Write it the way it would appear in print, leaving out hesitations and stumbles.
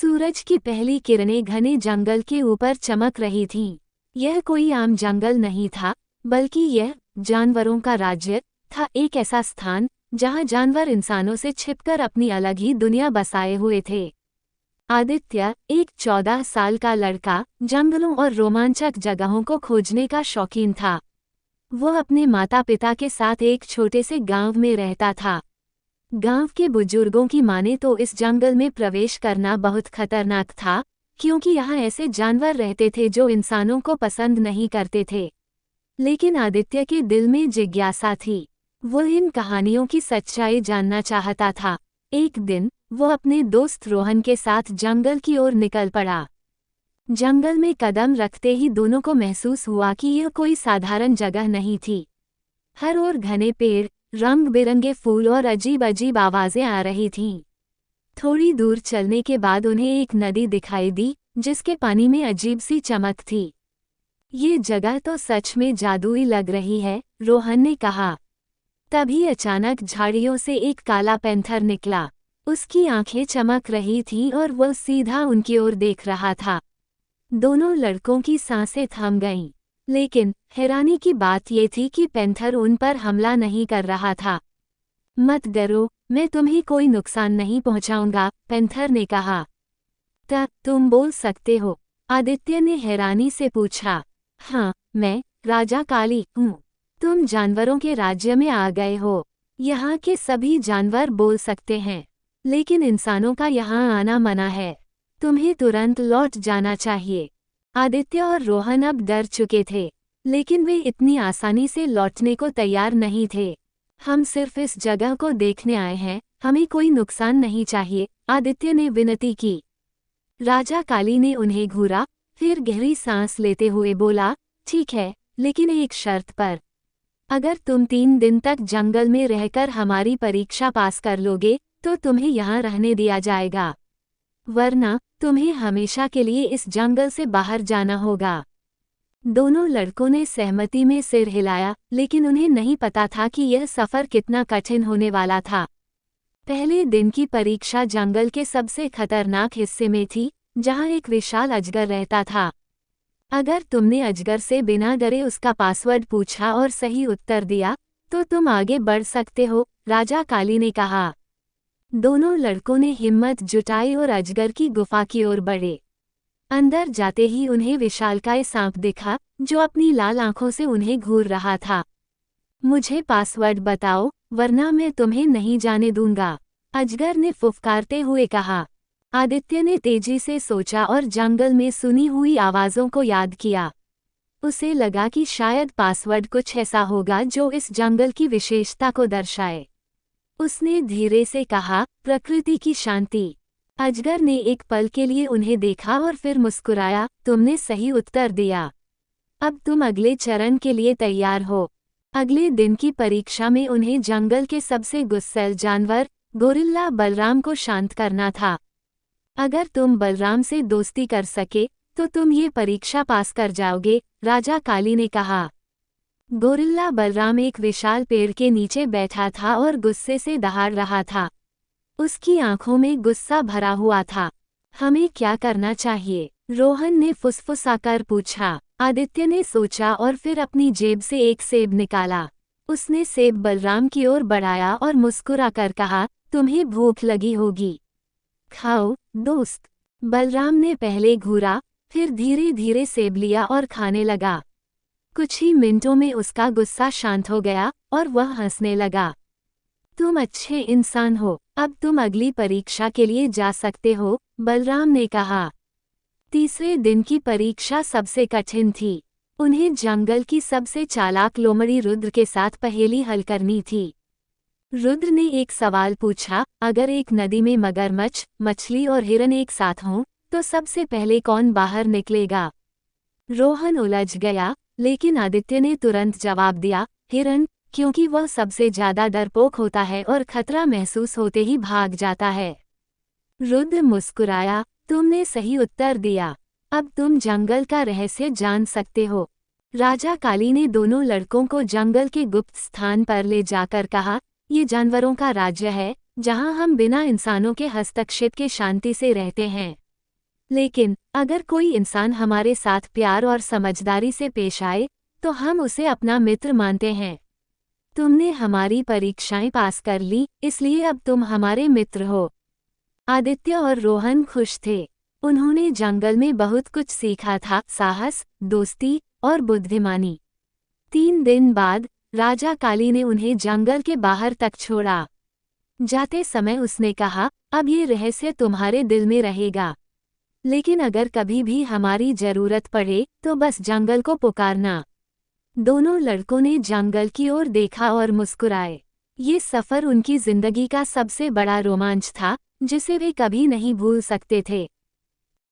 सूरज की पहली किरणें घने जंगल के ऊपर चमक रही थीं। यह कोई आम जंगल नहीं था, बल्कि यह जानवरों का राज्य था, एक ऐसा स्थान जहां जानवर इंसानों से छिपकर अपनी अलग ही दुनिया बसाए हुए थे। आदित्य, एक 14 साल का लड़का, जंगलों और रोमांचक जगहों को खोजने का शौकीन था। वो अपने माता पिता के साथ एक छोटे से गांव में रहता था। गांव के बुजुर्गों की माने तो इस जंगल में प्रवेश करना बहुत खतरनाक था, क्योंकि यहाँ ऐसे जानवर रहते थे जो इंसानों को पसंद नहीं करते थे। लेकिन आदित्य के दिल में जिज्ञासा थी। वो इन कहानियों की सच्चाई जानना चाहता था। एक दिन वो अपने दोस्त रोहन के साथ जंगल की ओर निकल पड़ा। जंगल में कदम रखते ही दोनों को महसूस हुआ कि यह कोई साधारण जगह नहीं थी। हर ओर घने पेड़, रंग बिरंगे फूल और अजीब अजीब आवाजें आ रही थीं। थोड़ी दूर चलने के बाद उन्हें एक नदी दिखाई दी, जिसके पानी में अजीब सी चमक थी। ये जगह तो सच में जादुई लग रही है, रोहन ने कहा। तभी अचानक झाड़ियों से एक काला पैंथर निकला। उसकी आंखें चमक रही थीं और वह सीधा उनकी ओर देख रहा था। दोनों लड़कों की सांसें थम गईं। लेकिन हैरानी की बात ये थी कि पैंथर उन पर हमला नहीं कर रहा था। मत डरो, मैं तुम्हें कोई नुकसान नहीं पहुंचाऊंगा, पैंथर ने कहा। तुम बोल सकते हो? आदित्य ने हैरानी से पूछा। हाँ, मैं राजा काली हूँ। तुम जानवरों के राज्य में आ गए हो। यहाँ के सभी जानवर बोल सकते हैं, लेकिन इंसानों का यहाँ आना मना है। तुम्हें तुरंत लौट जाना चाहिए। आदित्य और रोहन अब डर चुके थे, लेकिन वे इतनी आसानी से लौटने को तैयार नहीं थे। हम सिर्फ इस जगह को देखने आए हैं, हमें कोई नुकसान नहीं चाहिए, आदित्य ने विनती की। राजा काली ने उन्हें घूरा, फिर गहरी सांस लेते हुए बोला, ठीक है, लेकिन एक शर्त पर। अगर तुम 3 दिन तक जंगल में रहकर हमारी परीक्षा पास कर लोगे, तो तुम्हें यहाँ रहने दिया जाएगा। वरना तुम्हें हमेशा के लिए इस जंगल से बाहर जाना होगा। दोनों लड़कों ने सहमति में सिर हिलाया, लेकिन उन्हें नहीं पता था कि यह सफ़र कितना कठिन होने वाला था। पहले दिन की परीक्षा जंगल के सबसे खतरनाक हिस्से में थी, जहां एक विशाल अजगर रहता था। अगर तुमने अजगर से बिना डरे उसका पासवर्ड पूछा और सही उत्तर दिया, तो तुम आगे बढ़ सकते हो, राजा काली ने कहा। दोनों लड़कों ने हिम्मत जुटाई और अजगर की गुफा की ओर बढ़े। अंदर जाते ही उन्हें विशालकाय सांप दिखा, जो अपनी लाल आंखों से उन्हें घूर रहा था। मुझे पासवर्ड बताओ, वरना मैं तुम्हें नहीं जाने दूंगा, अजगर ने फुफकारते हुए कहा। आदित्य ने तेजी से सोचा और जंगल में सुनी हुई आवाज़ों को याद किया। उसे लगा कि शायद पासवर्ड कुछ ऐसा होगा जो इस जंगल की विशेषता को दर्शाए। उसने धीरे से कहा, प्रकृति की शांति। अजगर ने एक पल के लिए उन्हें देखा और फिर मुस्कुराया, तुमने सही उत्तर दिया। अब तुम अगले चरण के लिए तैयार हो। अगले दिन की परीक्षा में उन्हें जंगल के सबसे गुस्सैल जानवर, गोरिल्ला बलराम को शांत करना था। अगर तुम बलराम से दोस्ती कर सके, तो तुम ये परीक्षा पास कर जाओगे, राजा काली ने कहा। गोरिल्ला बलराम एक विशाल पेड़ के नीचे बैठा था और गुस्से से दहाड़ रहा था। उसकी आंखों में गुस्सा भरा हुआ था। हमें क्या करना चाहिए? रोहन ने फुसफुसाकर पूछा। आदित्य ने सोचा और फिर अपनी जेब से एक सेब निकाला। उसने सेब बलराम की ओर बढ़ाया और मुस्कुराकर कहा, तुम्हें भूख लगी होगी, खाओ दोस्त। बलराम ने पहले घूरा, फिर धीरे धीरे सेब लिया और खाने लगा। कुछ ही मिनटों में उसका गुस्सा शांत हो गया और वह हंसने लगा। तुम अच्छे इंसान हो, अब तुम अगली परीक्षा के लिए जा सकते हो, बलराम ने कहा। तीसरे दिन की परीक्षा सबसे कठिन थी। उन्हें जंगल की सबसे चालाक लोमड़ी रुद्र के साथ पहेली हल करनी थी। रुद्र ने एक सवाल पूछा, अगर एक नदी में मगरमच्छ, मछली और हिरन एक साथ हों, तो सबसे पहले कौन बाहर निकलेगा? रोहन उलझ गया, लेकिन आदित्य ने तुरंत जवाब दिया, हिरन, क्योंकि वह सबसे ज्यादा डरपोक होता है और खतरा महसूस होते ही भाग जाता है। रुद्र मुस्कुराया, तुमने सही उत्तर दिया। अब तुम जंगल का रहस्य जान सकते हो। राजा काली ने दोनों लड़कों को जंगल के गुप्त स्थान पर ले जाकर कहा, ये जानवरों का राज्य है, जहां हम बिना इंसानों के हस्तक्षेप के शांति से रहते हैं। लेकिन अगर कोई इंसान हमारे साथ प्यार और समझदारी से पेश आए तो हम उसे अपना मित्र मानते हैं। तुमने हमारी परीक्षाएं पास कर ली, इसलिए अब तुम हमारे मित्र हो। आदित्य और रोहन खुश थे। उन्होंने जंगल में बहुत कुछ सीखा था, साहस, दोस्ती और बुद्धिमानी। 3 दिन बाद राजा काली ने उन्हें जंगल के बाहर तक छोड़ा। जाते समय उसने कहा, अब ये रहस्य तुम्हारे दिल में रहेगा, लेकिन अगर कभी भी हमारी जरूरत पड़े तो बस जंगल को पुकारना। दोनों लड़कों ने जंगल की ओर देखा और मुस्कुराए। ये सफर उनकी जिंदगी का सबसे बड़ा रोमांच था, जिसे वे कभी नहीं भूल सकते थे।